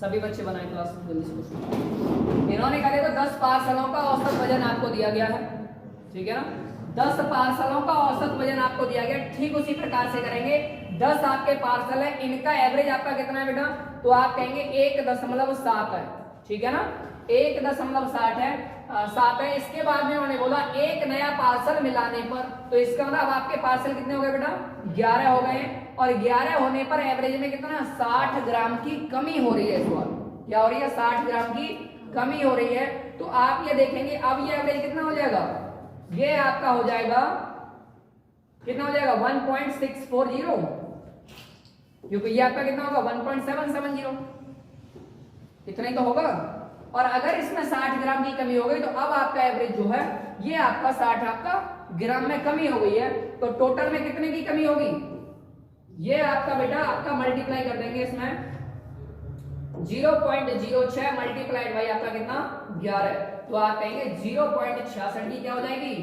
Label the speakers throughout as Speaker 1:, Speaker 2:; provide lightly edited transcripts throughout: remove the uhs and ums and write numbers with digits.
Speaker 1: सभी बच्चे बनाए क्लास जल्दी से क्वेश्चन। इन्होंने कहा देखो 10 पार्सलों का औसत वजन आपको दिया गया है, ठीक है ना, 10 पार्सलों का औसत वजन आपको दिया गया। ठीक उसी प्रकार से करेंगे, 10 आपके पार्सल है, इनका एवरेज आपका कितना है बेटा, तो आप कहेंगे 1.7 है, ठीक है ना, 1.7 है, 7 है। इसके बाद में उन्होंने बोला एक नया पार्सल मिलाने पर, तो इसका मतलब आपके पार्सल कितने हो गए बेटा, 11 हो गए, और 11 होने पर एवरेज में कितना 60 ग्राम की कमी हो रही है। इस बार क्या हो रही है, 60 ग्राम की कमी हो रही है। तो आप ये देखेंगे अब ये एवरेज कितना हो जाएगा, ये आपका हो जाएगा कितना हो जाएगा 1.640, क्योंकि ये आपका कितना होगा 1.770, इतना ही तो होगा। और अगर इसमें 60 ग्राम की कमी हो गई तो अब आपका एवरेज जो है ये आपका 60 आपका ग्राम में कमी हो गई है, तो टोटल में कितने की कमी होगी, ये आपका बेटा आपका मल्टीप्लाई कर देंगे इसमें 0.06 मल्टीप्लाइड बाई आपका कितना 11, तो आप कहेंगे 0.66 की क्या हो जाएगी,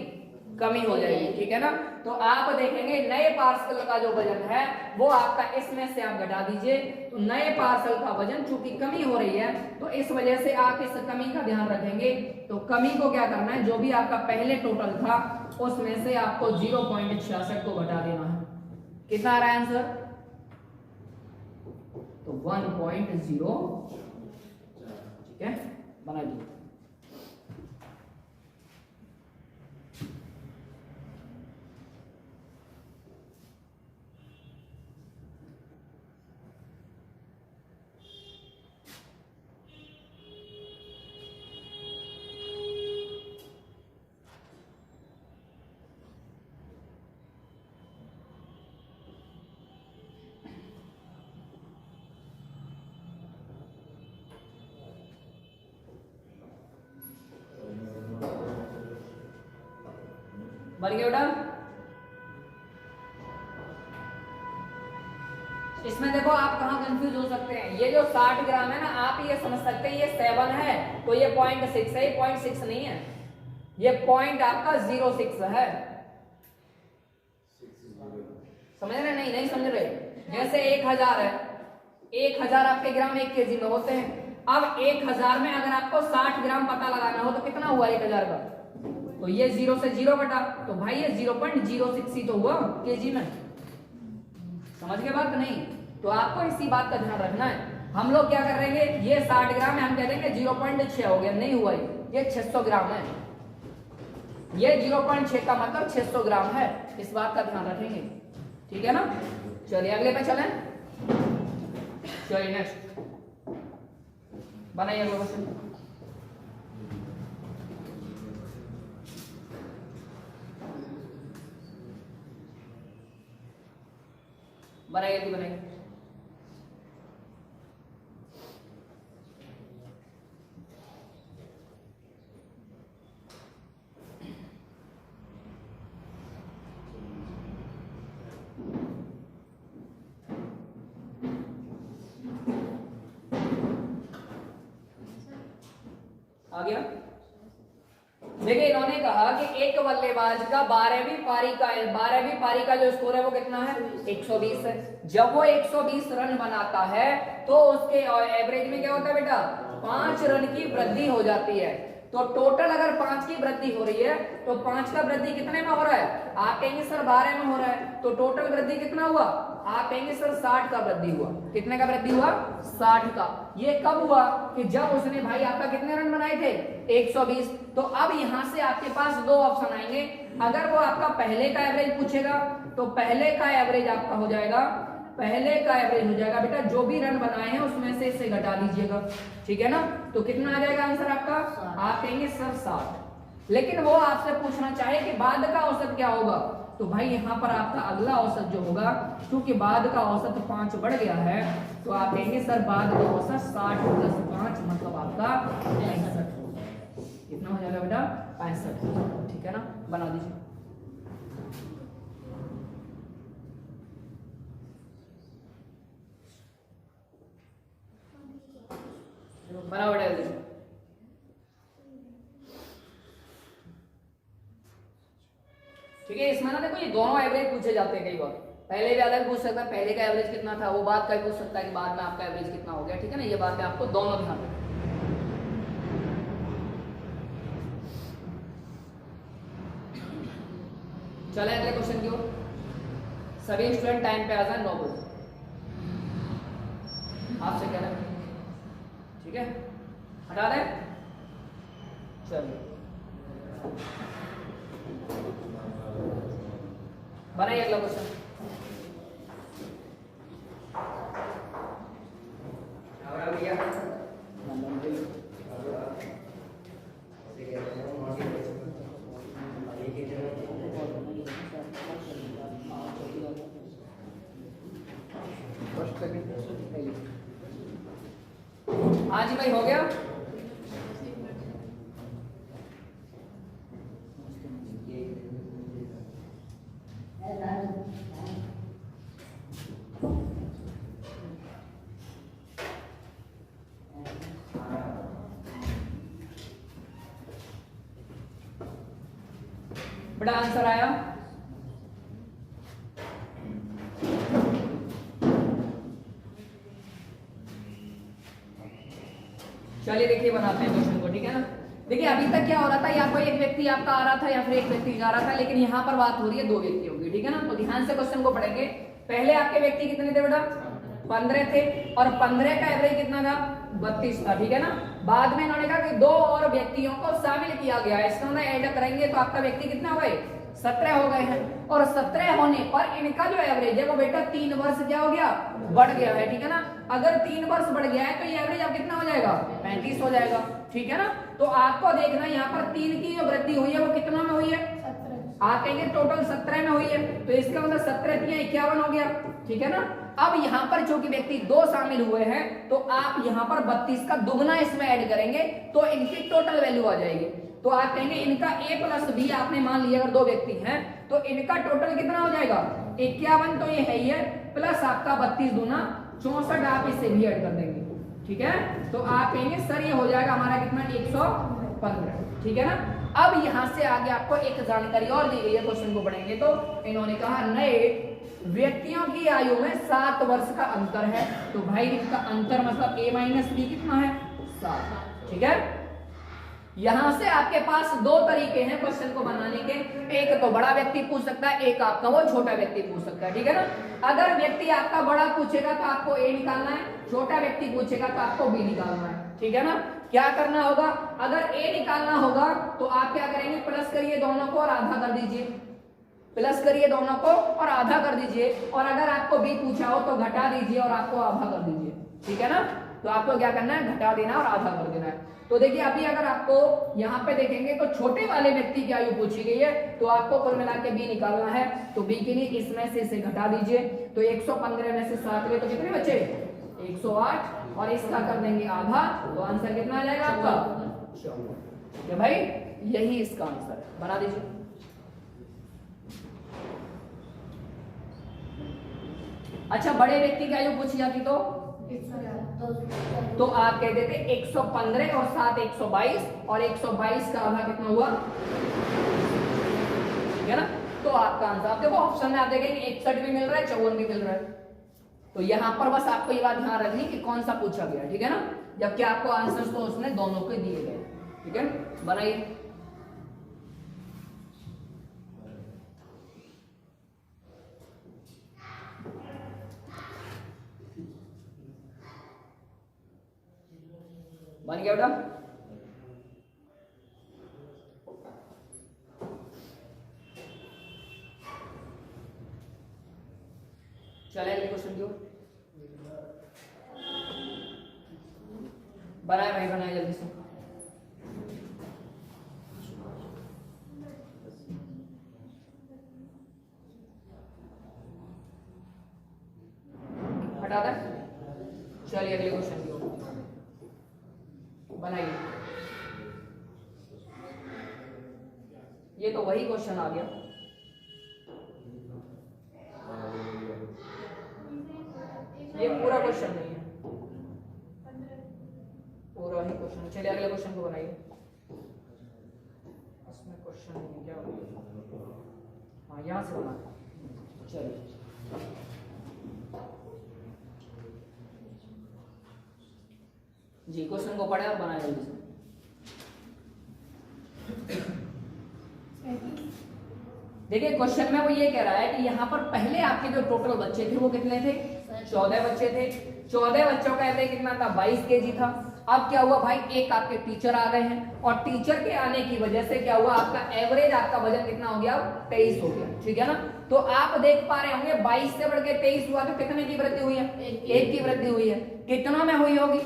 Speaker 1: कमी हो जाएगी, ठीक है ना। तो आप देखेंगे नए पार्सल का जो वजन है वो आपका इसमें से आप घटा दीजिए, तो नए पार्सल का वजन चूंकि कमी हो रही है तो इस वजह से आप इस कमी का ध्यान रखेंगे। तो कमी को क्या करना है, जो भी आपका पहले टोटल था उसमें से आपको 0.66 को घटा देना है। कितना आ रहा है आंसर, तो 1.0, ठीक है, बना दीजिए। बन गया बेटा। इसमें देखो आप कहां कंफ्यूज हो सकते हैं, ये जो 60 ग्राम है ना, आप ये समझ सकते हैं ये 7 है तो ये 0.6 है, ये 0.6 नहीं है, ये पॉइंट आपका 0.6 है। समझ रहे नहीं, नहीं समझ रहे। जैसे 1000 है, 1000 आपके ग्राम 1 केजी में होते हैं। अब 1000 में अगर आपको 60 ग्राम पता लगाना हो तो कितना हुआ 1000 का, तो ये 0 से 0 घटा, तो भाई ये 0.06 ही तो हुआ केजी में। समझ गए बात नहीं, तो आपको इसी बात का ध्यान रखना है। हम लोग क्या कर रहे हैं, ये 60 ग्राम है, हम कह देंगे 0.6 हो गया, नहीं हुआ, ये 600 ग्राम है, ये 0.6 का मतलब 600 ग्राम है, इस बात का ध्यान रखेंगे, ठीक है ना। चलिए अगले पे चलें, चलिए नेक्स्ट बनाइए अगला क्वेश्चन। बनाइए तो बनाइए। आ गया। देखिए इन्होंने कहा कि एक बल्लेबाज का 12वीं पारी का जो स्कोर है वो कितना है 120 है। जब वो 120 रन बनाता है तो उसके एवरेज में क्या होता है बेटा 5 रन की वृद्धि हो जाती है। तो टोटल अगर 5 की वृद्धि हो रही है तो 5 का वृद्धि कितने में हो रहा है, आप कहेंगे सर 12 में हो रहा है, तो टोटल वृद्धि कितना हुआ, आप कहेंगे सर 60 का वृद्धि हुआ। कितने का वृद्धि हुआ 60 का। ये कब हुआ कि जब उसने भाई आपका कितने रन बनाए थे 120। तो अब यहां से आपके पास दो ऑप्शन आएंगे, अगर वो आपका पहले का एवरेज पूछेगा तो पहले का एवरेज आपका हो जाएगा, पहले का एवरेज हो जाएगा बेटा जो भी रन बनाए हैं उसमें से इसे घटा दीजिएगा, ठीक है ना। तो कितना आ जाएगा आंसर आपका, आप कहेंगे सर 60। लेकिन वो आपसे पूछना चाहे कि बाद का औसत क्या होगा, तो भाई यहाँ पर आपका अगला औसत जो होगा, क्योंककि बाद का औसत 5 बढ़ गया है, तो आप कहेंगे सर बाद का औसत 60 + 5 मतलब आपका 65 होगा। कितना हो जाएगा बेटा 65, ठीक है ना, बना दीजिए। बराबर है। ठीक है, इसमें ना देखो ये दोनों एवरेज पूछे जाते हैं कई बार, पहले भी अलग पूछ सकता है, पहले का एवरेज कितना था, वो बात का भी पूछ सकता है कि बाद में आपका एवरेज कितना हो गया, ठीक है ना। ये बातें आपको दोनों ध्यान रखना। चले अगले क्वेश्चन की ओर। सभी स्टूडेंट टाइम पे आ जाए, 9 बजे आपसे कह रहे हैं, ठीक है, हटा दें। चलिए बनाइए अगला क्वेश्चन। हाँ जी भाई, हो गया। बड़ा आंसर आया। चलिए देखिए बनाते हैं क्वेश्चन को, ठीक है ना। देखिए अभी तक क्या हो रहा था, या कोई एक व्यक्ति आपका आ रहा था या फिर एक व्यक्ति जा रहा था, लेकिन यहाँ पर बात हो रही है 2 व्यक्तियों की, ठीक है ना। तो ध्यान से क्वेश्चन को पढ़ेंगे। पहले आपके व्यक्ति कितने थे बेटा, 15 थे, और 15 का एवरेज कितना था, 32 था, ठीक है ना। बाद में इन्होंने कहा कि 2 और व्यक्तियों को शामिल किया गया है, इसका ऐड करेंगे तो आपका व्यक्ति कितना हो गए, 17 हो गए हैं। और 17 होने पर इनका जो एवरेज है वो बेटा 3 वर्ष क्या हो गया, बढ़ गया है, ठीक है ना। अगर 3 वर्ष बढ़ गया है तो ये एवरेज अब कितना हो जाएगा, 35 हो जाएगा, ठीक है ना। तो आपको देखना यहाँ पर 3 की जो वृद्धि हुई है वो कितना में हुई है, 17। आप कहेंगे टोटल 17 में हुई है, तो इसका मतलब 17 × 51 हो गया, ठीक है ना। अब यहाँ पर जो कि व्यक्ति 2 शामिल हुए हैं, तो आप यहाँ पर 32 का दुगना इसमें ऐड करेंगे तो इनकी टोटल वैल्यू आ जाएगी। तो आप कहेंगे इनका a + b आपने मान लिया, अगर 2 व्यक्ति हैं तो इनका टोटल कितना हो जाएगा, 51 तो ये है ही है, प्लस आपका 32 दूना 64 आप इसे भी ऐड कर देंगे, ठीक है। तो आप कहेंगे सर ये हो जाएगा हमारा कितना, 115, ठीक है ना। अब यहाँ से आगे आपको एक जानकारी और दी गई है, क्वेश्चन को पढ़ेंगे तो इन्होंने कहा नए व्यक्तियों की आयु में 7 वर्ष का अंतर है, तो भाई इनका अंतर मतलब a - b कितना है, 7, ठीक है। यहां से आपके पास 2 तरीके हैं क्वेश्चन को बनाने के, एक तो बड़ा व्यक्ति पूछ सकता है, एक आपका वो छोटा व्यक्ति पूछ सकता है, ठीक है ना। अगर व्यक्ति आपका बड़ा पूछेगा तो आपको a निकालना है, छोटा व्यक्ति पूछेगा तो आपको b निकालना है, ठीक है ना। क्या करना होगा, अगर a निकालना होगा तो आप क्या करेंगे, प्लस करिए दोनों को और आधा कर दीजिए, प्लस करिए दोनों को और आधा कर दीजिए, और अगर आपको b पूछा हो तो घटा दीजिए और आपको आधा कर दीजिए, ठीक है ना। तो आपको क्या करना है, घटा देना और आधा कर देना है। तो देखिए अभी अगर आपको यहाँ पे देखेंगे तो छोटे वाले व्यक्ति की आयु पूछी गई है, तो आपको कुल मिला के b निकालना है, तो b के लिए इसमें से इसे घटा दीजिए, तो 115 में से 7 ले तो कितने बचे, 108, और इसका कर देंगे आधा, तो आंसर कितना आ जाएगा आपका, 14। तो भाई यही इसका आंसर है, बना दीजिए। अच्छा बड़े व्यक्ति की आयु पूछी जाती तो आप कह देते 115 और 7 122, और 122 का आधा कितना हुआ, ठीक है ना। तो आपका आंसर, आप देखो ऑप्शन में आप देखेंगे 61 भी मिल रहा है, 54 भी मिल रहा है। तो यहाँ पर बस आपको ये बात ध्यान रखनी कि कौन सा पूछा गया, ठीक है ना, जबकि आपको आंसर तो उसने दोनों के दिए गए, ठीक है। बनाइए। बन गया बेटा, चले अगले क्वेश्चन की ओर। बनाए भाई, बनाए जल्दी से। हटा दे। चलिए अगले क्वेश्चन की ओर बनाइए। ये तो वही क्वेश्चन आ गया, ये पूरा क्वेश्चन नहीं है, पूरा ही क्वेश्चन। चलिए अगले क्वेश्चन को बनाइए। इसमें क्वेश्चन नहीं है क्या, हाँ यहाँ से बना, चलिए जी क्वेश्चन को पढ़े और बनाए जल्दी से। देखिए क्वेश्चन में वो ये कह रहा है कि यहाँ पर पहले आपके जो टोटल बच्चे थे वो कितने थे? 14 बच्चे थे। 14 बच्चों का एवरेज कितना था? 22 केजी था। अब क्या हुआ भाई, एक आपके टीचर आ गए हैं और टीचर के आने की वजह से क्या हुआ, आपका एवरेज आपका वजन कितना हो गया? 23 हो गया। ठीक है ना? तो आप देख पा रहे होंगे 22 से बढ़ के 23 हुआ तो कितने की वृद्धि हुई है? एक की वृद्धि हुई है। कितना में हुई होगी?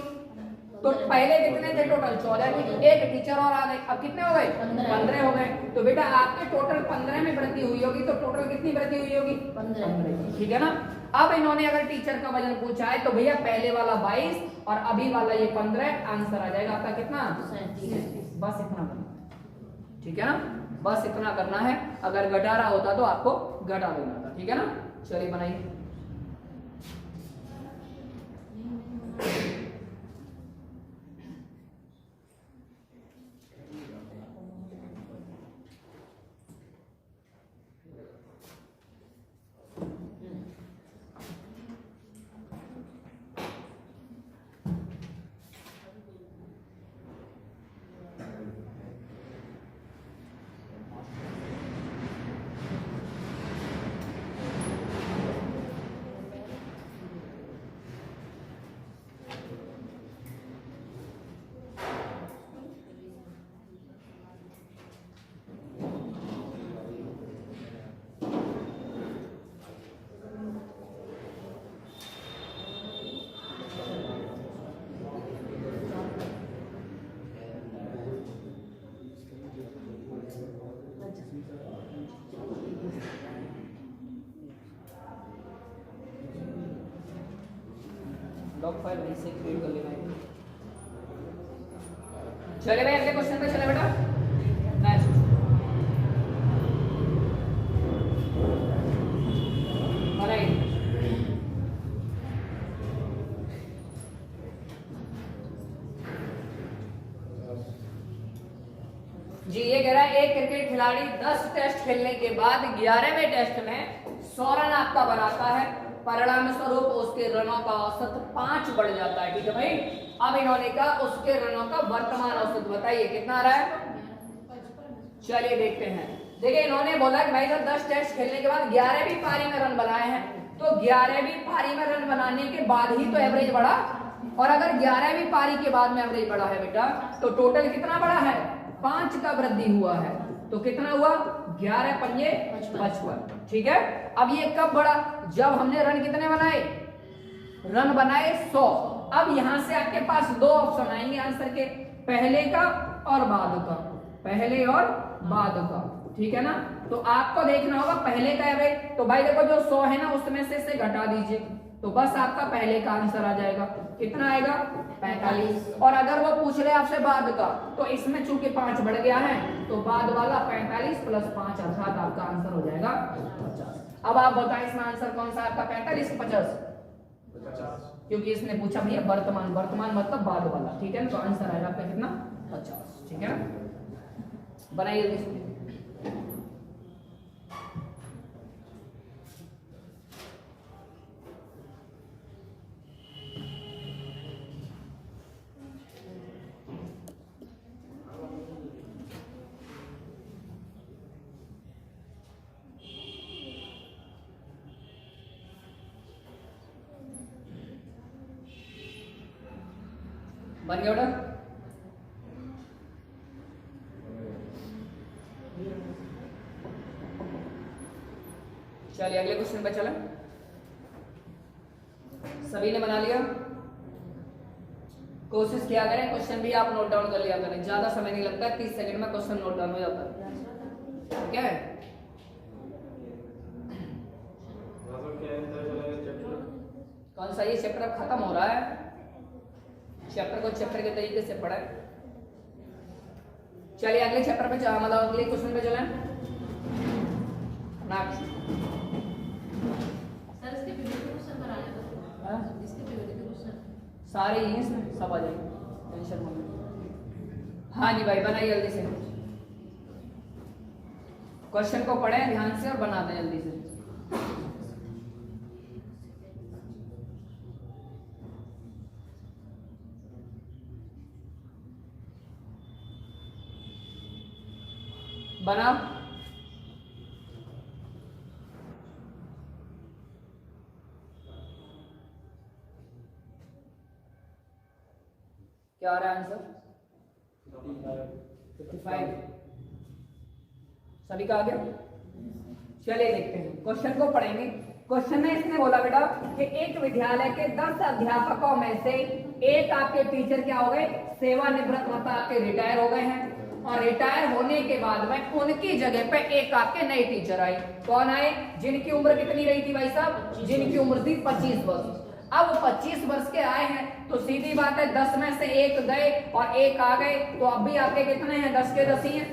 Speaker 1: तो पहले कितने थे टोटल? 14 थे। एक टीचर और आ गए, अब कितने हो गए? 15 हो गए। तो बेटा आपके टोटल 15 में वृद्धि हुई होगी, तो टोटल कितनी वृद्धि हुई होगी? 15। ठीक है ना? अब इन्होंने अगर टीचर का वजन पूछा है तो भैया पहले वाला 22 और अभी वाला ये 15, आंसर आ जाएगा आपका कितना? 37। बस इतना करना है। ठीक है ना? बस इतना करना है। अगर घटा रहा होता तो आपको घटा देना था। ठीक है ना? चलिए बनाइए। लॉग फाइल वहीं से क्रिएट कर लेना है। चले भाई अगले क्वेश्चन पे चले बेटा। नेक्स्ट जी ये कह रहा है एक क्रिकेट खिलाड़ी 10 टेस्ट खेलने के बाद 11वें टेस्ट में 100 रन आपका बनाता है, परिणाम स्वरूप उसके रनों का औसत 5 बढ़ जाता है। ठीक है भाई? अब इन्होंने कहा उसके रनों का वर्तमान औसत बताइए कितना आ रहा है? चलिए देखते हैं। देखिए इन्होंने बोला कि भाई जब 10 टेस्ट खेलने के बाद 11वीं पारी में रन बनाए हैं, तो 11वीं पारी में रन बनाने के बाद ही तो एवरेज बढ़ा, और अगर 11वीं पारी के बाद में एवरेज बढ़ा है बेटा तो टोटल कितना बढ़ा है? 5 का वृद्धि हुआ है। तो कितना हुआ? 11 पंजे 55। ठीक है? अब ये कब बढ़ा? जब हमने रन कितने बनाए? रन बनाए 100। अब यहां से आपके पास दो ऑप्शन आएंगे आंसर के, पहले का और बाद का। पहले और बाद का। ठीक है ना? तो आपको देखना होगा पहले का एवरेज। तो भाई देखो जो 100 है ना उसमें से घटा दीजिए, तो बस आपका पहले का आंसर आ जाएगा। कितना आएगा? 45। और अगर वो पूछ रहे आपसे बाद का, तो इसमें चूंकि 5 बढ़ गया है तो बाद वाला 45 प्लस 5 अर्थात आपका आंसर हो जाएगा 50। अब आप बताएं इसमें आंसर कौन सा आपका? 45 50? क्योंकि इसने पूछा भैया वर्तमान, वर्तमान मतलब बाद वाला। ठीक है ना? तो आंसर आएगा आपका कितना? 50। ठीक है ना? बनाइए इसमें। बन गया बेटा? चलिए अगले क्वेश्चन पे चलें। सभी ने बना लिया? कोशिश किया करें क्वेश्चन भी आप नोट डाउन कर लिया करें, ज्यादा समय नहीं लगता है, 30 सेकंड में क्वेश्चन नोट डाउन हो जाता है। ठीक है? कौन सा? ये चैप्टर अब खत्म हो रहा है। चैप्टर को चैप्टर के तरीके से पढ़े। चलिए अगले चैप्टर पे चला, मतलब अगले क्वेश्चन पे चलें। नेक्स्ट
Speaker 2: सर इसके पीछे क्वेश्चन बनाने दो। इसके पीछे क्वेश्चन
Speaker 1: सारे ही इसमें सब आ जाएंगे, टेंशन मत लो। हाँ जी भाई बनाइए जल्दी से, क्वेश्चन को पढ़ें ध्यान से और बना दें जल्दी से। बना। क्या आ रहा है आंसर? 55। सभी का आ गया? चलिए देखते हैं, क्वेश्चन को पढ़ेंगे। क्वेश्चन में इसने बोला बेटा कि एक विद्यालय के 10 अध्यापकों में से एक आपके टीचर क्या हो गए, सेवानिवृत्त, मतलब आपके रिटायर हो गए हैं, और रिटायर होने के बाद में उनकी जगह पे एक आपके नए टीचर आए। कौन आए? जिनकी उम्र कितनी रही थी भाई साहब? जिनकी उम्र थी 25 वर्ष। अब 25 वर्ष के आए हैं तो सीधी बात है 10 में से एक गए और एक आ गए, तो अब भी आपके कितने हैं? 10 के 10 ही हैं।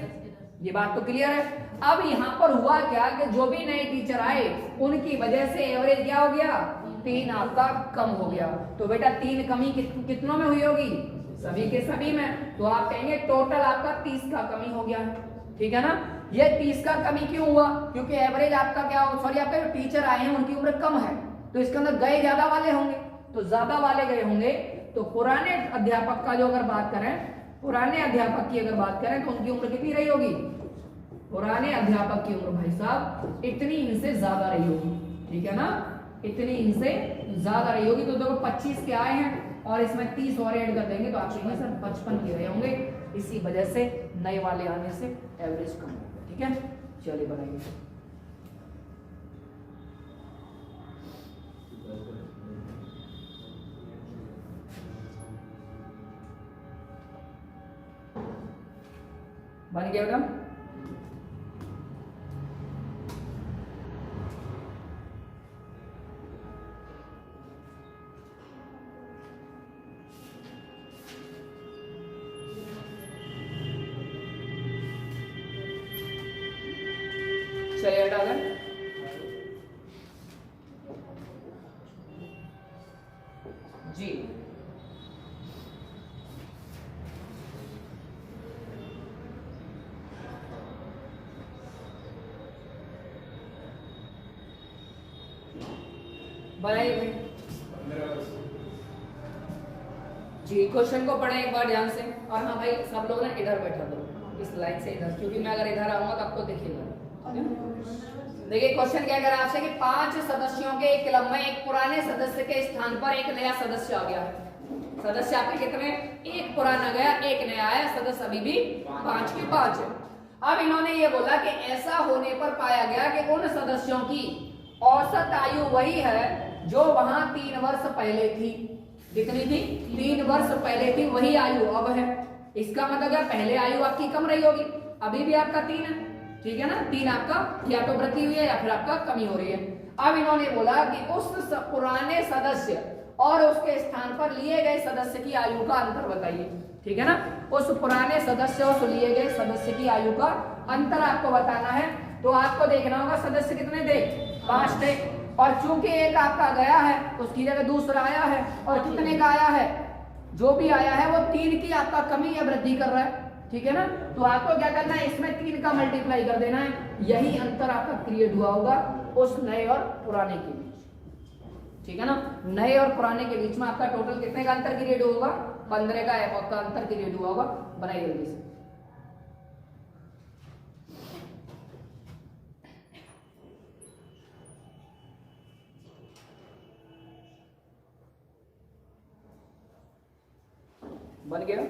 Speaker 1: ये बात तो क्लियर है। अब यहाँ पर हुआ क्या कि जो भी नए टीचर आए उनकी वजह से एवरेज क्या हो गया? 3 आपका कम हो गया। तो बेटा 3 कमी कितनों में हुई होगी? सभी के सभी में। तो आप कहेंगे टोटल आपका 30 का कमी हो गया है, ठीक है ना। ये 30 का कमी क्यों हुआ? क्योंकि एवरेज आपका क्या हो, सॉरी आपका जो टीचर आए हैं उनकी उम्र कम है, तो इसके अंदर गए ज्यादा वाले होंगे, तो ज्यादा वाले गए होंगे। तो पुराने अध्यापक का जो अगर बात करें, पुराने अध्यापक की अगर बात करें तो उनकी उम्र कितनी रही होगी? पुराने अध्यापक की उम्र भाई साहब इतनी इनसे ज्यादा रही होगी, ठीक है ना, इतनी इनसे ज्यादा रही होगी। तो देखो 25 के आए हैं और इसमें 30 और ऐड कर देंगे तो आपके यहाँ सर 55 के रहे होंगे। इसी वजह से नए वाले आने से एवरेज कम होगा, ठीक है। चलिए बनाइए। बन गया बेटा? चलिए हटा दें। जी बनाइए भाई। जी क्वेश्चन को पढ़े एक बार ध्यान से। और हाँ भाई सब लोग ना इधर बैठा दो, इस लाइन से इधर, क्योंकि मैं अगर इधर आऊंगा तो आपको दिखेगा। देखिए क्वेश्चन क्या कह रहा है आपसे कि 5 सदस्यों के एक क्लब में एक पुराने सदस्य के स्थान पर एक नया सदस्य आ गया है। सदस्य आपके कितने? एक पुराना गया, एक नया आया, सदस्य अभी भी 5 के 5 है। अब इन्होंने ये बोला कि ऐसा होने पर पाया गया कि उन सदस्यों की औसत आयु वही है जो वहां 3 वर्ष पहले थी। कितनी थी? 3 वर्ष पहले थी, वही आयु अब है। इसका मतलब क्या? पहले आयु आपकी कम रही होगी, अभी भी आपका 3 है, ठीक है ना। 3 आपका या तो वृद्धि हुई है या फिर आपका कमी हो रही है। अब इन्होंने बोला कि उस पुराने सदस्य और उसके स्थान पर लिए गए सदस्य की आयु का अंतर बताइए, ठीक है ना। उस पुराने सदस्य और उस लिए गए सदस्य की आयु का अंतर आपको बताना है। तो आपको देखना होगा सदस्य कितने थे? 5 थे, और चूंकि एक आपका गया है उसकी जगह दूसरा आया है, और कितने का आया है? जो भी आया है वो 3 की आपका कमी या वृद्धि कर रहा है, ठीक है ना। तो आपको क्या करना है? इसमें 3 का मल्टीप्लाई कर देना है, यही अंतर आपका क्रिएट हुआ होगा उस नए और पुराने के बीच, ठीक है ना। नए और पुराने के बीच में आपका टोटल कितने का अंतर क्रिएट होगा? 15 का एफ का अंतर क्रिएट हुआ होगा। बनाइए जल्दी से। बन गया?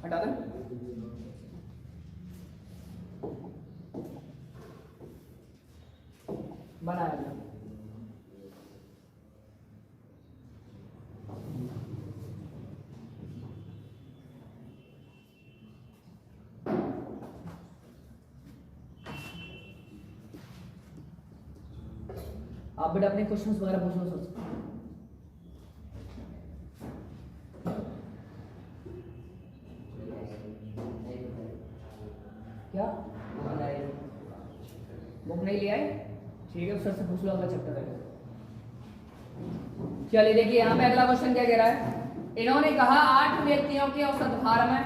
Speaker 1: हटा दें। बनाया गया। आप बेटा अपने क्वेश्चंस वगैरह पूछो सर। क्या बुक नहीं ले आए? ठीक है सर से पूछ लो, अगला चैप्टर है। चलिए देखिए यहाँ पे अगला क्वेश्चन क्या कह रहा है। इन्होंने कहा 8 व्यक्तियों के औसत भार में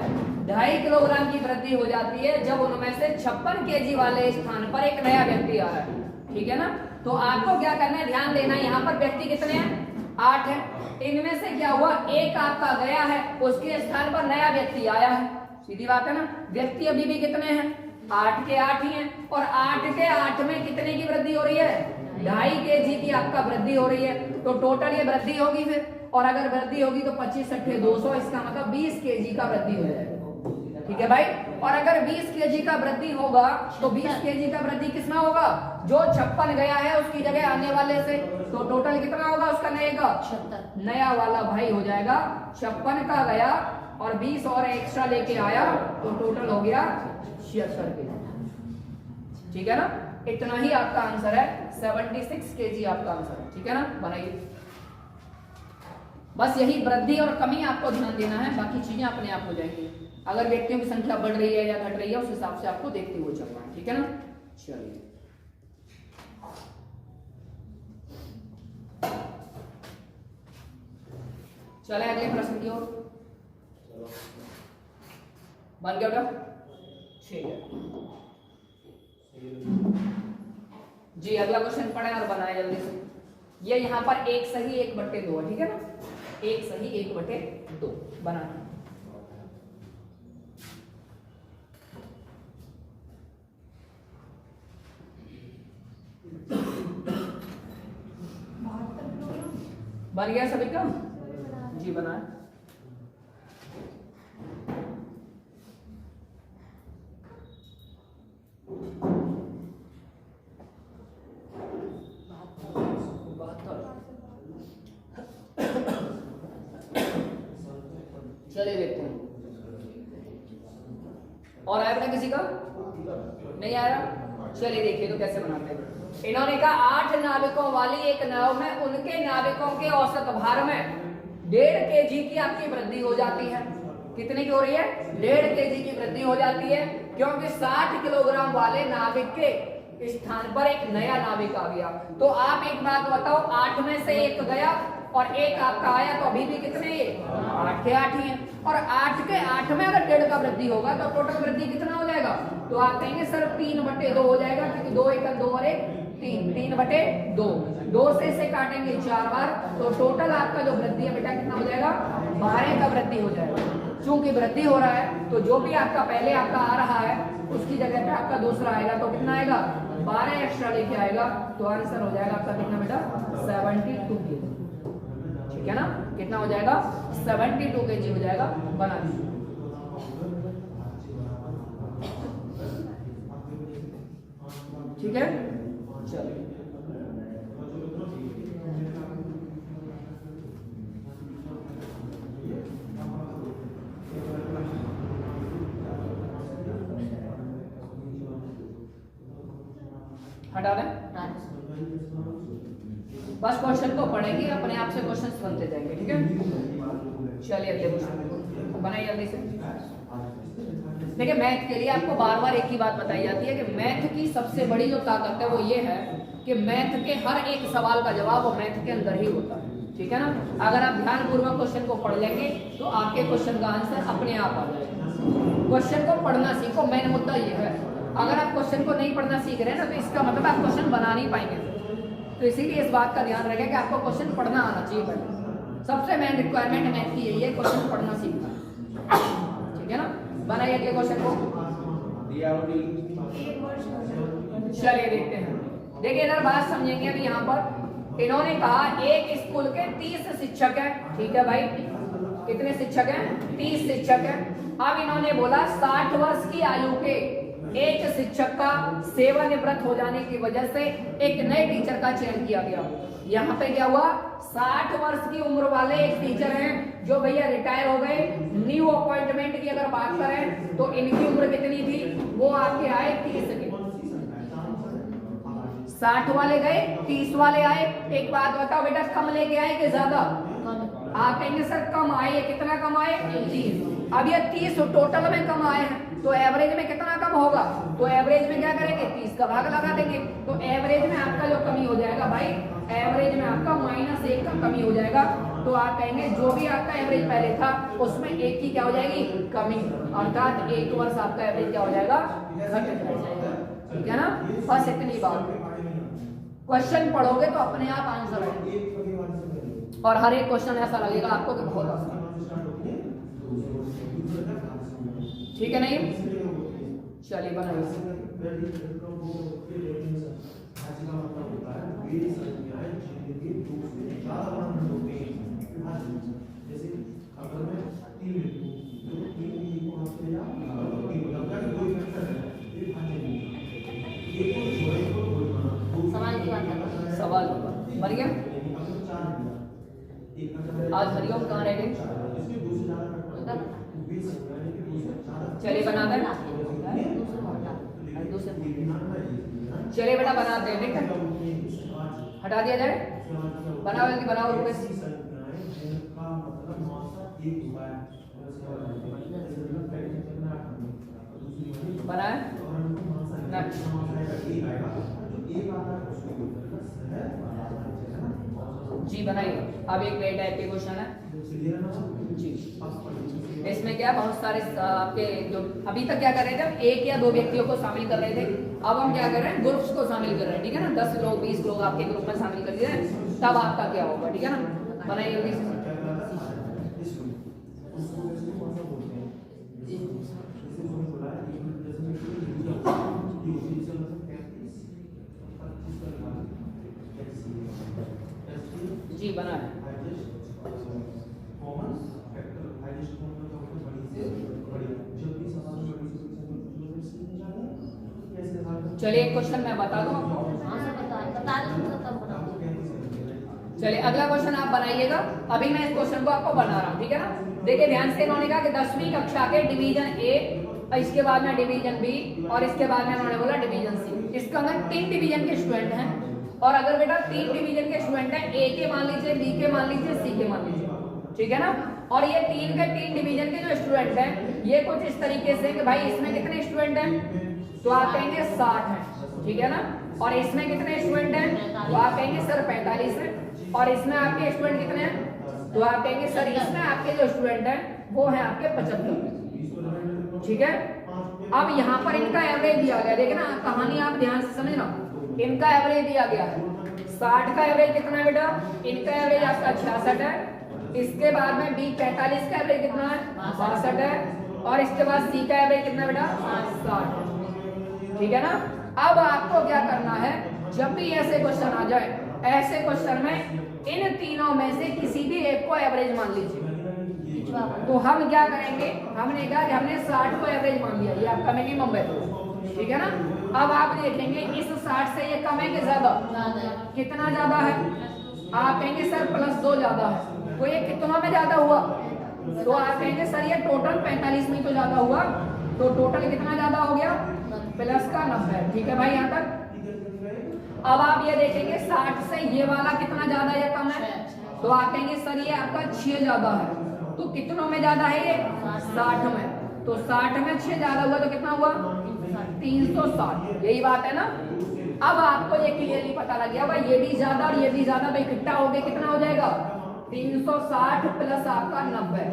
Speaker 1: 2.5 किलोग्राम की वृद्धि हो जाती है जब उनमें से 56 केजी वाले स्थान पर एक नया व्यक्ति आ रहा है, ठीक है ना। तो आपको क्या करना है? ध्यान देना है, यहाँ पर व्यक्ति कितने हैं? 8 है। इनमें से क्या हुआ, एक आपका गया है, उसके स्थान पर नया व्यक्ति आया है। सीधी बात है ना, व्यक्ति अभी भी कितने हैं, 8 के 8 ही हैं। और 8 के 8 में कितने की वृद्धि हो रही है, 2.5 kg की आपका वृद्धि हो रही है। तो टोटल ये वृद्धि होगी फिर, और अगर वृद्धि होगी तो 25 × 200, इसका मतलब 20 kg का वृद्धि हो जाएगा। ठीक है भाई। और अगर 20 kg का वृद्धि होगा तो 20 kg का वृद्धि किसमें होगा, जो 56 गया है उसकी जगह आने वाले से, तो टोटल कितना होगा उसका नए का, नया वाला भाई हो जाएगा 56 का गया और 20 और एक्स्ट्रा लेके आया, तो टोटल हो गया 76 kg। ठीक है ना, इतना ही आपका आंसर है, 76 kg आपका आंसर है। ठीक है ना, बनाइए। बस यही वृद्धि और कमी आपको ध्यान देना है, बाकी चीजें अपने आप हो जाएंगी। अगर व्यक्तियों की संख्या बढ़ रही है या घट रही है उस हिसाब से आपको देखते हुए चलना है। ठीक है ना, चलिए चले अगले प्रश्न की ओर। बन गया बेटा, ठीक है जी। अगला क्वेश्चन पढ़े और बनाए जल्दी से। ये यहाँ पर 1 सही 1/2 है। ठीक है ना, 1 सही 1/2 बनाना। बन गया सभी का जी, बनाए। चलिए देखते हैं, और आया बेटा किसी का नहीं आ रहा। चलिए देखिए तो कैसे बनाते हैं। इन्होंने कहा 8 नाविकों वाली एक नाव में उनके नाविकों के औसत भार में 1.5 kg की आपकी वृद्धि हो जाती है। कितनी की हो रही है, 1.5 kg की वृद्धि हो जाती है, क्योंकि 60 किलोग्राम वाले नाविक के स्थान पर एक नया नाविक आ गया। तो आप एक बात बताओ, 8 में से एक गया और एक आपका आया, तो अभी भी कितने, 8 के 8 ही है। और 8 के 8 में अगर 1.5 का वृद्धि होगा तो टोटल वृद्धि कितना हो जाएगा, तो आप कहेंगे सर 3/2 हो जाएगा, क्योंकि 2 × 2 और 1 3, 3/2। 2 से इसे काटेंगे 4 बार, तो टोटल आपका जो वृद्धि है बेटा कितना हो जाएगा, 12 का वृद्धि हो जाएगा। चूंकि वृद्धि हो रहा है तो जो भी आपका पहले आपका आ रहा है उसकी जगह पे आपका दूसरा आएगा, तो कितना आएगा, 12 एक्स्ट्रा लेके आएगा। तो आंसर हो जाएगा आपका कितना बेटा, 72 kg। ठीक है ना, कितना हो जाएगा, 72 kg हो जाएगा। बना दीजिए। ठीक है, चलिए हटा दें। बस क्वेश्चन को पढ़ेंगे, अपने आप से क्वेश्चन बनते जाएंगे। ठीक है, चलिए अगले क्वेश्चन बनाइए जल्दी से। देखिए मैथ के लिए आपको बार बार एक ही बात बताई जाती है कि मैथ की सबसे बड़ी जो ताकत है वो ये है कि मैथ के हर एक सवाल का जवाब वो मैथ के अंदर ही होता है। ठीक है ना, अगर आप ध्यानपूर्वक क्वेश्चन को पढ़ लेंगे तो आपके क्वेश्चन का आंसर अपने आप आ जाएगा। क्वेश्चन को पढ़ना सीखो, मेन मुद्दा ये है। अगर आप क्वेश्चन को नहीं पढ़ना सीख रहे हैं ना, तो इसका मतलब आप क्वेश्चन बना नहीं पाएंगे। तो इसीलिए इस बात का ध्यान रखें कि आपको क्वेश्चन पढ़ना आना चाहिए पहले। सबसे मेन रिक्वायरमेंट मैथ की यही है, क्वेश्चन पढ़ना सीखना। ठीक है ना, बनाइए अगले क्वेश्चन को। चलिए देखते हैं। देखिए इधर बात समझेंगे अभी। यहाँ पर इन्होंने कहा एक स्कूल के 30 शिक्षक हैं। ठीक है भाई, कितने शिक्षक हैं, 30 शिक्षक हैं। अब इन्होंने बोला 60 वर्ष की आयु के एक शिक्षक का सेवानिवृत्त हो जाने की वजह से एक नए टीचर का चयन किया गया। यहाँ पे क्या हुआ, 60 वर्ष की उम्र वाले एक टीचर हैं जो भैया रिटायर हो गए। न्यू अपॉइंटमेंट की अगर बात करें तो इनकी उम्र कितनी थी, वो आपके आए 30 के। 60 वाले गए, 30 वाले आए। एक बात बताओ बेटा, कम लेके आए कि ज्यादा? आप कहेंगे सर कम आए। कितना कम आए, 30। अब ये 30 टोटल में कम आए हैं, तो एवरेज में कितना कम होगा, तो एवरेज में क्या करेंगे, 30 का भाग लगा देंगे। तो एवरेज में आपका जो कमी हो जाएगा भाई, एवरेज में आपका -1 का कमी हो जाएगा। तो आप कहेंगे जो भी आपका एवरेज पहले था उसमें 1 की क्या हो जाएगी, कमी, अर्थात 1 वर्ष आपका एवरेज क्या हो जाएगा, घट जाएगा। ठीक है ना, बस इतनी बात। क्वेश्चन पढ़ोगे तो अपने आप आंसर आएगा। और हर एक क्वेश्चन ऐसा लगेगा आपको कि बहुत आसान, ठीक है नहीं? चलिए बनाइए।
Speaker 2: सवाल की बात करते हैं।
Speaker 1: सवाल बन गया। आज हरिओम कहाँ रह गए? चलिए बनाते हैं। चलिए बेटा बनाते हैं, ठीक है? हटा दिया जाए, बनाओ जल्दी बनाओ रुपेश। बनाए ना? जी बनाइए। अब एक नए टाइप के क्वेश्चन है जी। इसमें क्या बहुत सारे आपके जो अभी तक क्या कर रहे थे, हम एक या दो व्यक्तियों को शामिल कर रहे थे, अब हम क्या कर रहे हैं, ग्रुप्स को शामिल कर रहे हैं, ठीक है ना? 10 लोग 20 लोग आपके ग्रुप में शामिल कर दिए, तब आपका क्या होगा, ठीक है ना? बनाइए जल्दी से। जी बनाए। चलिए एक क्वेश्चन मैं बता दूं आपको।
Speaker 2: हाँ सर बता दो तब बनाओ।
Speaker 1: चलिए अगला क्वेश्चन आप बनाइएगा। अभी मैं इस क्वेश्चन को आपको बना रहा हूं, ठीक है ना? देखिए ध्यान से, इन्होंने कहा कि 10वीं कक्षा के डिवीजन ए, इसके बाद में डिवीजन बी, और इसके बाद में इन्होंने बोला डिवीजन सी। इसका मतलब 3 डिवीजन के स्टूडेंट हैं, और अगर बेटा 3 डिवीजन के स्टूडेंट हैं, ए के मान लीजिए, बी के मान लीजिए, सी के मान लीजिए, ठीक है ना? और ये 3 के 3 डिवीजन के जो स्टूडेंट हैं, ये कुछ इस तरीके से कि भाई इसमें कितने स्टूडेंट हैं, तो आप कहेंगे 60 हैं, ठीक है ना? और इसमें कितने स्टूडेंट हैं, तो आप कहेंगे सर 45 है। और इसमें आपके स्टूडेंट कितने हैं, तो आप कहेंगे सर इसमें आपके जो स्टूडेंट हैं वो है आपके 75, ठीक है? अब यहाँ पर इनका एवरेज दिया गया, देखिए ना कहानी आप ध्यान से समझना। इनका एवरेज दिया गया है 60 का एवरेज कितना है बेटा, इनका एवरेज आपका 66 है। इसके बाद में बी 45 का एवरेज कितना है, 62 है। और इसके बाद सी का एवरेज कितना बेटा, 60 है, ठीक है ना? अब आपको क्या करना है, जब भी ऐसे क्वेश्चन आ जाए, ऐसे क्वेश्चन में इन तीनों में से किसी भी एक को एवरेज मान लीजिए। तो हम क्या करेंगे, हमने कहा कि हमने 60 को एवरेज मान लिया, ये आपका मिनिमम है, ठीक है ना? अब आप देखेंगे इस 60 से ये कम है कि ज्यादा, कितना ज्यादा है, आप कहेंगे सर +2 ज्यादा है। तो ये कितना में ज्यादा हुआ, तो आप कहेंगे सर ये टोटल 45 में तो ज्यादा हुआ, तो टोटल कितना ज्यादा हो गया, प्लस का 90, ठीक है भाई यहाँ तक? अब आप ये देखेंगे 60 से ये वाला कितना ज्यादा या कम है, तो आप कहेंगे सर ये आपका 6 ज्यादा है। तो कितनों में ज्यादा है ये, 60 में। तो 60 में 6 ज्यादा हुआ तो कितना हुआ, 360, यही बात है ना? अब आपको ये क्लियरली पता लग गया भाई ये भी ज्यादा और ये भी ज्यादा, तो इकट्ठा हो गया कितना हो जाएगा, 360 प्लस आपका 90,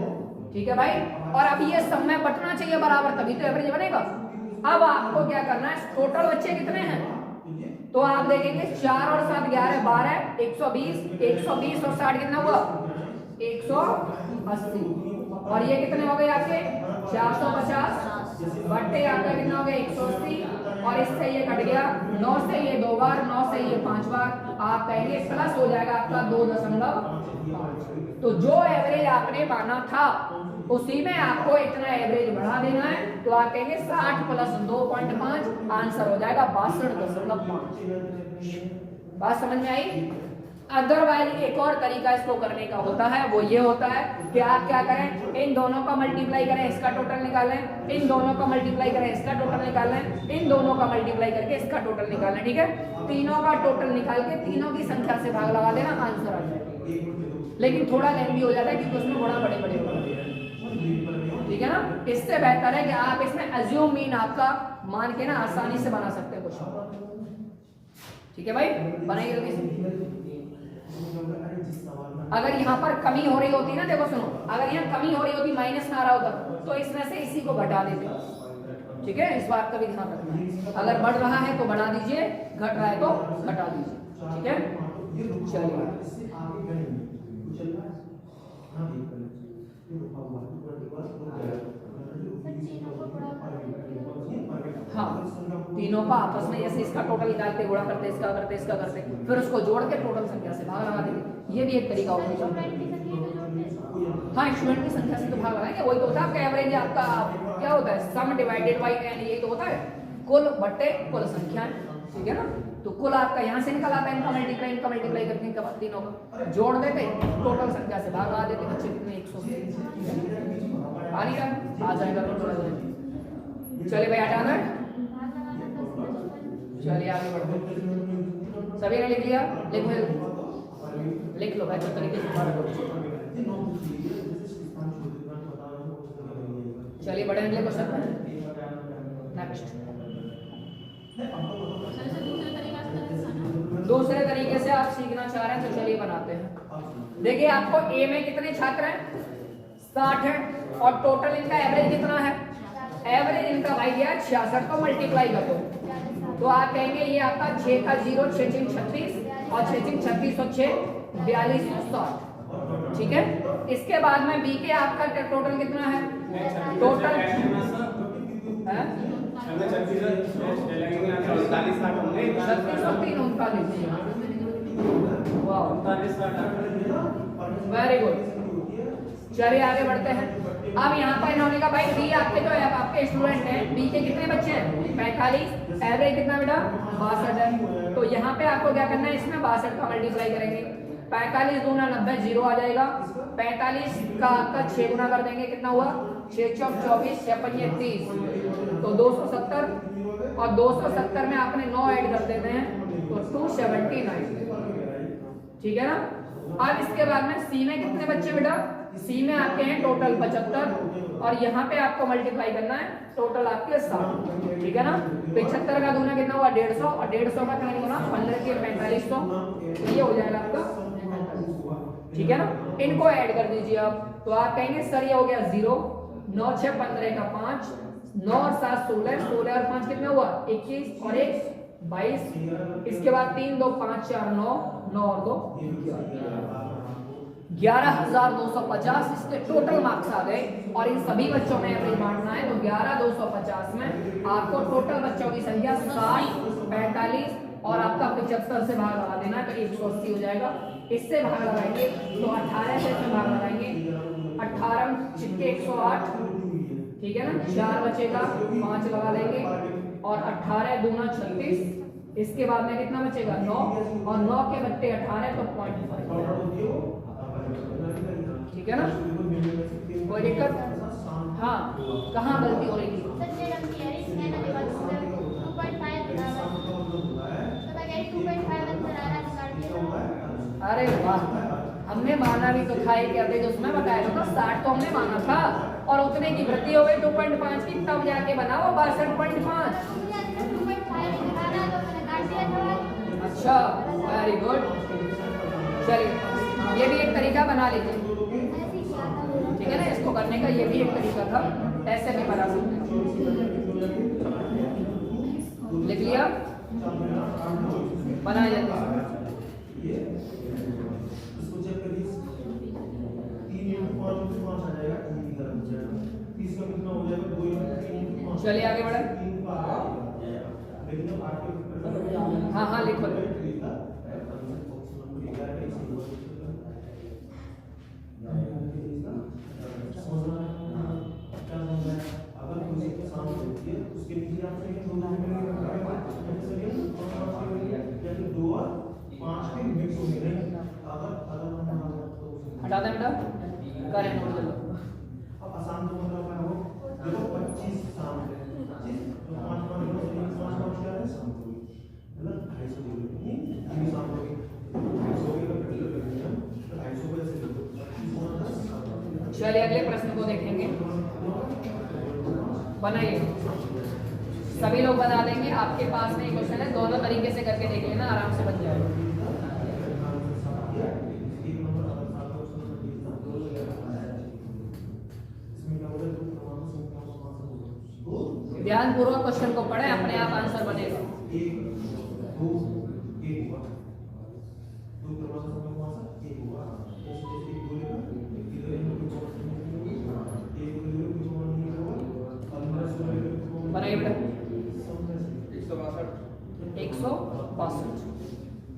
Speaker 1: ठीक है भाई? और अब ये सब में बटना चाहिए बराबर, तभी तो एवरेज बनेगा। अब आपको क्या करना है, टोटल बच्चे कितने हैं, तो आप देखेंगे 4 और 7 11 12, 120, 120 और 60 कितना हुआ, 180। और ये कितने हो गए आपके 450 बट्टे आपका कितना हो गया 180। और इससे ये कट गया 9 से ये 2 बार, 9 से ये 5 बार, आप कहेंगे प्लस हो जाएगा आपका 2.5। तो जो एवरेज आपने माना था उसी में आपको इतना एवरेज बढ़ा देना है। तो आप कहेंगे 60 प्लस 2.5, आंसर हो जाएगा 62.5। बात समझ में आई? अदरवाइज एक और तरीका इसको करने का होता है, वो ये होता है कि आप क्या करें, इन दोनों का मल्टीप्लाई करें, इसका टोटल निकालें, इन दोनों का मल्टीप्लाई करें, इसका टोटल निकालें, इन दोनों का मल्टीप्लाई करके इसका टोटल निकालें, ठीक है? तीनों का टोटल निकाल के तीनों की संख्या से भाग लगा देना, आंसर आ जाएगा। लेकिन थोड़ा लेंथी हो जाता है क्योंकि उसमें बड़ा बड़े बड़े होते हैं, ठीक है ना? इससे बेहतर है कि आप इसमें अज्यूम मीन आपका मान के ना आसानी से बना सकते हैं क्वेश्चन, ठीक है भाई? बनाइए जल्दी से। अगर यहाँ पर कमी हो रही होती ना, देखो सुनो, अगर यहाँ कमी हो रही होती, माइनस में आ रहा होता, तो इसमें से इसी को घटा देते, ठीक है? इस बात का भी ध्यान रखना है। अगर बढ़ रहा है तो बढ़ा दीजिए, घट रहा है तो घटा दीजिए, ठीक है? चलिए हाँ, तीनों का आपस में ऐसे इसका टोटल निकालते, गुणा करते, इसका करते, इसका करते, फिर उसको जोड़ के टोटल संख्या से भाग लगा देंगे। ये भी एक तरीका होगा। हाँ, स्टूडेंट की संख्या से तो भाग लगाएंगे, वही तो होता है आपका एवरेज। आपका क्या होता है, सम डिवाइडेड बाई एन, यही तो होता है, कुल बट्टे कुल संख्या, ठीक है ना। तो कुल आपका यहाँ से निकल आता है, इनका मल्टीप्लाई करके इनका तीनों का जोड़ देते, टोटल संख्या से भाग लगा देते। बच्चे कितने, 100 आ नहीं रहा, आ जाएगा टोटल। चलिए भाई हटाना, चलिए आगे बढ़ते। सभी ने लिख लिया, लिख लो भाई तो तरीके से। चलिए बड़े अगले क्वेश्चन पर नेक्स्ट। दूसरे तरीके से आप सीखना चाह रहे हैं तो चलिए बनाते हैं। देखिए आपको ए में कितने छात्र हैं, 60 है, और टोटल इनका एवरेज कितना है, एवरेज इनका भाई दिया 66 को मल्टीप्लाई कर दो तो आप कहेंगे ये आपका 6 का 0, 6 6 36 और 6 6 36 और 6 4260, ठीक है। इसके बाद में बी के आपका टोटल कितना है, टोटल 36 वेरी गुड। चलिए आगे बढ़ते हैं। अब यहाँ पर इन्होंने कहा भाई बी आपके जो है आपके स्टूडेंट हैं, बी के कितने बच्चे हैं, 45, एवरेज कितना बेटा 62 है। तो यहाँ पे आपको क्या करना है, इसमें 62 का मल्टीप्लाई करेंगे, 45 दूना 90, 0 आ जाएगा। 45 का आपका 6 गुना कर देंगे, कितना हुआ 6 चौक 24, 6 पंजे 30, तो 270, और 270 में आपने 9 ऐड कर देते हैं तो 279, ठीक है ना। अब इसके बाद में सी में कितने बच्चे बेटा, सी में आपके हैं टोटल 75, और यहाँ पे आपको मल्टीप्लाई करना है टोटल आपके 60, ठीक है ना। 75 का दूना कितना हुआ 150, और 150 का कितना होना 15 के 4500, ये हो जाएगा आपका, ठीक है ना। इनको ऐड कर दीजिए आप, तो आप कहेंगे सर ये हो गया 0, 9 6 15 का 5, 9 और 7 16, 16 और 5 कितना हुआ 21, और 1 22, इसके बाद 3 2 5 4 9, 9 और 2 11,250 इसके टोटल मार्क्स आ गए। और इन सभी बच्चों में एवरेज बांटना है तो 11,250 में आपको टोटल बच्चों की संख्या 60, 45 और आपका 75 से भाग लगा देना है तो 180 हो जाएगा। इससे भाग लगाएंगे तो 18 से इसमें भाग लगाएंगे, 18 चिक्के 108, ठीक है ना, 4 बचेगा, 5 लगा देंगे, और 18 दूना 36, इसके बाद में कितना बचेगा 9, और 9 के बट्टे 18 तो 0.5, ठीक है ना। कोई दिक्कत, हाँ कहाँ गलती हो रही थी, अरे वाह, हमने माना भी तो था क्या थे, जो उसमें बताया था 60 तो हमने माना था, और उतने की वृद्धि हो गई 2.5 की, तब जाके बना वो 62.5। अच्छा वेरी गुड, चलिए ये भी एक तरीका बना लीजिए, ठीक है ना। इसको करने का ये भी एक तरीका था, ऐसे भी बना सकते हैं। लिख लिया, बनाया जाता है। चलिए आगे बढ़े, हाँ हाँ लिखो। हटा दें बेटा, करें नोट लो।
Speaker 3: अब आसान तो मतलब क्या हो, देखो 25 शाम है, 25 तो 5 5 क्या है शाम को, मतलब 250 ये शाम को 250 का पेट्रोल लगेगा, तो 250 को ऐसे दो।
Speaker 1: चलिए अगले प्रश्न को देखेंगे, बनाइए, सभी लोग बना देंगे। आपके पास में क्वेश्चन है, दोनों तरीके से करके देख लेना, आराम से बन जाएगा। ध्यान पूर्वक क्वेश्चन को पढ़ें, अपने आप आंसर बनेगा।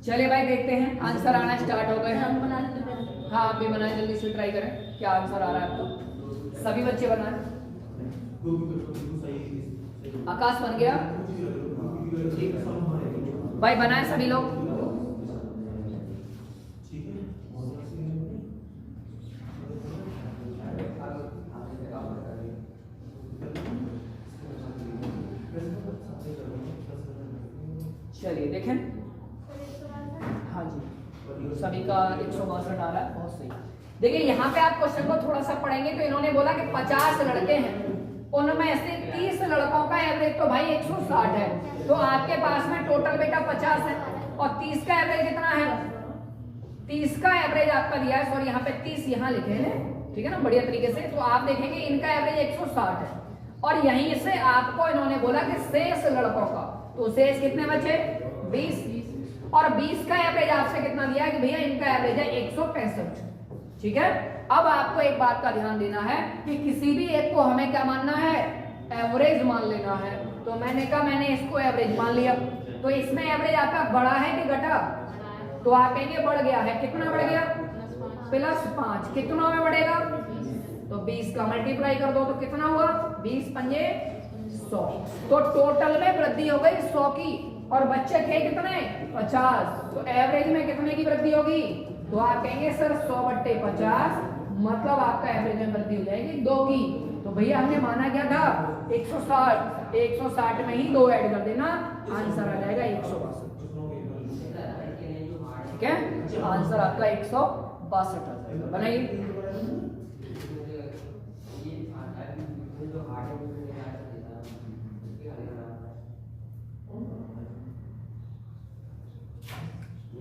Speaker 1: चलिए भाई देखते हैं आंसर आना स्टार्ट हो गए हैं।
Speaker 2: हम बना लेते हैं।
Speaker 1: हाँ आप भी बनाए, जल्दी से ट्राई करें क्या आंसर आ रहा है आपका। सभी बच्चे बनाए। आकाश बन गया भाई, बनाए सभी लोग। चलिए देखें, हाँ जी सभी का 162 आ रहा है, बहुत सही। देखिए यहाँ पे आप क्वेश्चन को थोड़ा सा पढ़ेंगे तो इन्होंने बोला कि 50 लड़के हैं, उनमें से 30 लड़कों का एवरेज तो भाई 160 है, तो आपके पास में टोटल बेटा 50 है और 30 का एवरेज कितना है? 30 का एवरेज आपका दिया है, सॉरी यहाँ पे 30 यहाँ लिखे हैं, ठीक है ना, बढ़िया तरीके से। तो आप देखेंगे इनका एवरेज 160 है और यहीं से आपको इन्होंने बोला कि शेष लड़कों का, तो शेष कितने बचे? 20 और 20 का एवरेज आपसे कितना दिया है कि भैया इनका एवरेज है 165, ठीक है। अब आपको एक बात का ध्यान देना है कि किसी भी एक को हमें क्या मानना है? एवरेज मान लेना है। तो मैंने कहा मैंने इसको एवरेज मान लिया, तो इसमें एवरेज आपका बढ़ा है कि घटा? तो आप कहेंगे बढ़ गया है। कितना बढ़ गया? +5। कितना में बढ़ेगा? तो 20 का मल्टीप्लाई कर दो तो कितना हुआ? 20 पंजे 100। तो टोटल में वृद्धि हो गई 100 की और बच्चे थे कितने? 50। तो एवरेज में कितने की वृद्धि होगी? तो आप कहेंगे सर 100/50 मतलब आपका एवरेज में वृद्धि हो जाएगी 2 की। तो भैया हमने माना क्या था? 160। 160 में ही 2 ऐड कर देना, आंसर आ जाएगा 162, ठीक है। आंसर आपका 162 आ जाएगा। बनाइए।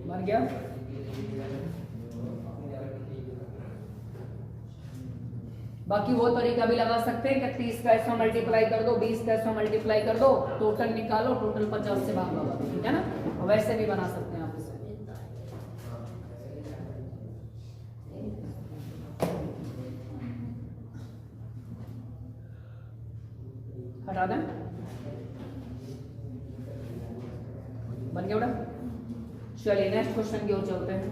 Speaker 1: बन गया। बाकी वो तरीका भी लगा सकते हैं कि 30 का इसमें मल्टीप्लाई कर दो, 20 का इसमें मल्टीप्लाई कर दो, टोटल निकालो, टोटल 50 से भाग लगा दो, ठीक है ना। वैसे भी बना सकते हैं आप इसे। हटा दें। बन गया बेटा। चलिए नेक्स्ट क्वेश्चन की ओर चलते हैं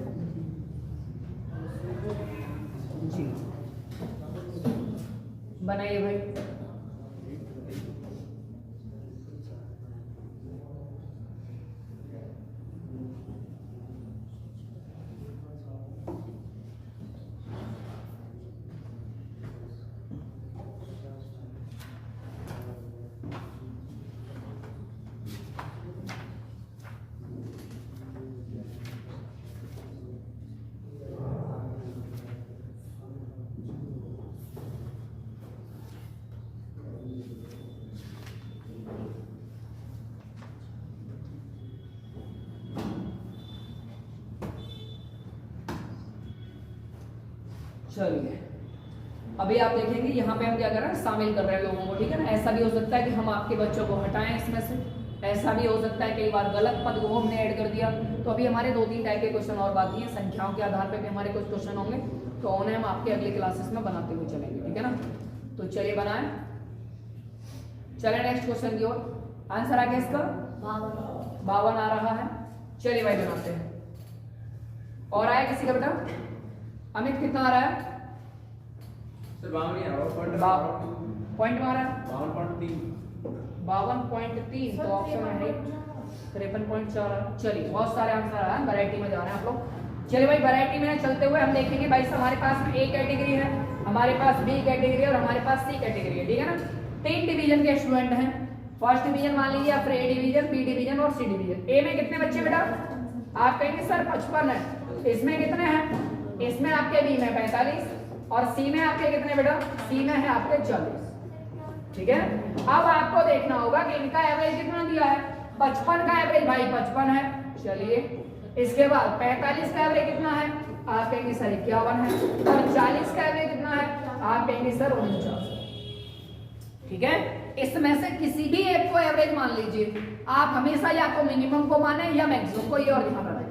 Speaker 1: जी। बनाइए भाई। चलिए अभी आप देखेंगे यहाँ पे हम क्या कर रहे हैं? शामिल कर रहे हैं लोगों को, ठीक है ना। ऐसा भी हो सकता है कि हम आपके बच्चों को हटाएं इसमें से, ऐसा भी हो सकता है कई बार गलत पद को हमने ऐड कर दिया। तो अभी हमारे 2-3 टाइप के क्वेश्चन और बाकी हैं, संख्याओं के आधार पर भी हमारे कुछ क्वेश्चन होंगे, तो उन्हें हम आपके अगले क्लासेस में बनाते हुए चलेंगे, ठीक है ना। तो चलिए बनाए। चले नेक्स्ट क्वेश्चन की ओर। आंसर आ गया इसका 52 आ रहा है। चलिए भाई बनाते हैं। और आया किसी का बेटा? अमित कितना आ रहा है?
Speaker 4: सर 52 नहीं आ रहा,
Speaker 1: पॉइंट मारा
Speaker 4: 52.3।
Speaker 1: 52.3 तो ऑप्शन है 53.4। चलिए बहुत सारे आंसर आ रहे हैं, वैरायटी में जा रहे हैं आप लोग। चलिए भाई वैरायटी में चलते हुए हम देखेंगे भाई हमारे पास में ए कैटेगरी है, हमारे पास बी कैटेगरी और हमारे पास सी कैटेगरी है, ठीक है ना। 3 डिवीजन के स्टूडेंट हैं। फर्स्ट डिवीजन मान लीजिए आप, ए डिवीजन, बी डिवीजन और सी डिवीजन। ए में कितने बच्चे बेटा? आप कहेंगे सर 55 है। इसमें कितने हैं? इसमें आपके बी में 45 और सी में आपके कितने बेटा? सी में है आपके 40, ठीक है। अब आपको देखना होगा कि इनका एवरेज कितना दिया है? 55 का एवरेज भाई 55 है। चलिए इसके बाद 45 का एवरेज कितना है? आप कहेंगे सर 51 है और 40 का एवरेज कितना है? आप कहेंगे सर 49, ठीक है। इसमें से किसी भी एक को एवरेज मान लीजिए आप, हमेशा या तो मिनिमम को माने या मैक्सिमम को, ये और ध्यान रखें,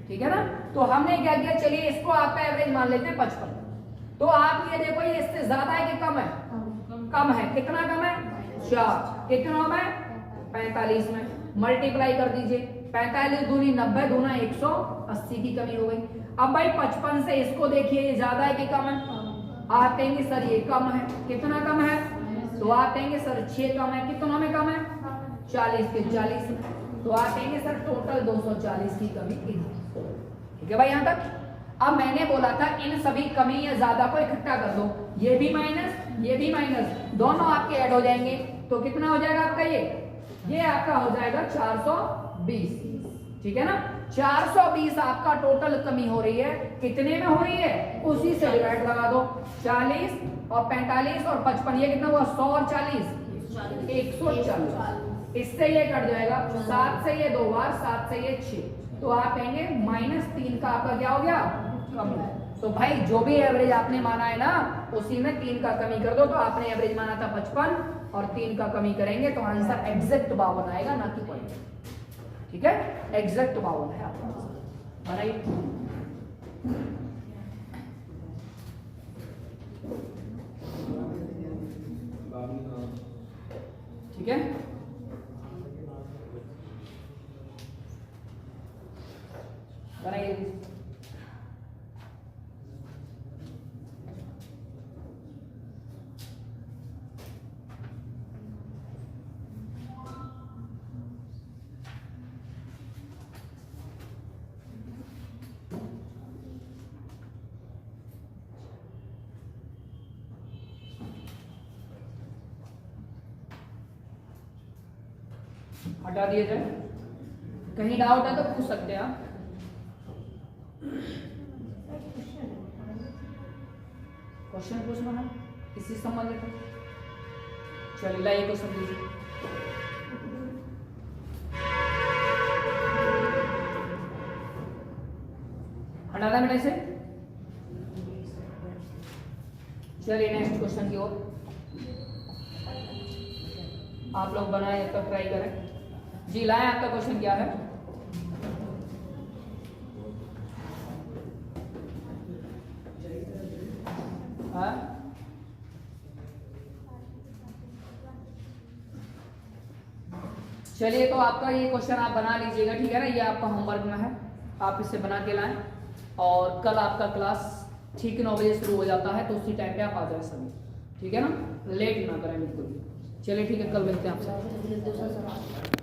Speaker 1: ठीक है ना। तो हमने क्या किया, चलिए इसको आपका एवरेज मान लेते हैं 55। तो आप ये देखो ये इससे ज्यादा है कि कम है? कम है। कितना कम है? 4। कितना में? 45 में। मल्टीप्लाई कर दीजिए 45 दूनी 90 दूना 180 की कमी हो गई। अब भाई 55 से इसको देखिए, ये ज्यादा है कि कम है? आप कहेंगे सर ये कम है। कितना कम है? तो आप कहेंगे सर 6 कम है। कितना में कम है? 40 के 40 में। तो आप कहेंगे सर टोटल 240 की कमी की। ठीक है भाई यहाँ तक? अब मैंने बोला था इन सभी कमी या ज्यादा को इकट्ठा कर दो, ये भी माइनस, दोनों आपके ऐड हो जाएंगे। तो कितना हो जाएगा आपका? ये आपका हो जाएगा 420। ठीक है ना? 420 आपका टोटल कमी हो रही है। कितने में हो रही है? उसी से डिवाइड लगा दो। 40 और 45 और 55, ये कितना हुआ? 100 और 40 140। इससे ये कट जाएगा, 7 से ये 2 बार, 7 से ये 6। तो आप कहेंगे -3 का आपका क्या हो गया? कमी। तो भाई जो भी एवरेज आपने माना है ना, उसी में 3 का कमी कर दो। तो आपने एवरेज माना था 55 और 3 का कमी करेंगे तो आंसर एग्जैक्ट 52 आएगा, ना कि पॉइंट। ठीक है? एग्जैक्ट 52 है आपका आंसर। राइट? ठीक है? बनाइए। हटा दिए जाए। कहीं डाउट है तो पूछ सकते हैं आप। क्वेश्चन पूछना है इसी संबंधित। चलिए लाइए क्वेश्चन दीजिए। हटाना बेटा इसे। चलिए नेक्स्ट क्वेश्चन की ओर आप लोग बनाए, तब ट्राई करें। जी लाए, आपका क्वेश्चन क्या है? हाँ? चलिए तो आपका ये क्वेश्चन आप बना लीजिएगा। ठीक है ना? ये आपका होमवर्क में है, आप इसे बना के लाएं। और कल आपका क्लास ठीक 9 बजे शुरू हो जाता है, तो उसी टाइम पे आप आ जाए सभी। ठीक है ना? लेट ना करें बिल्कुल। चलिए ठीक है, कल मिलते हैं आपसे।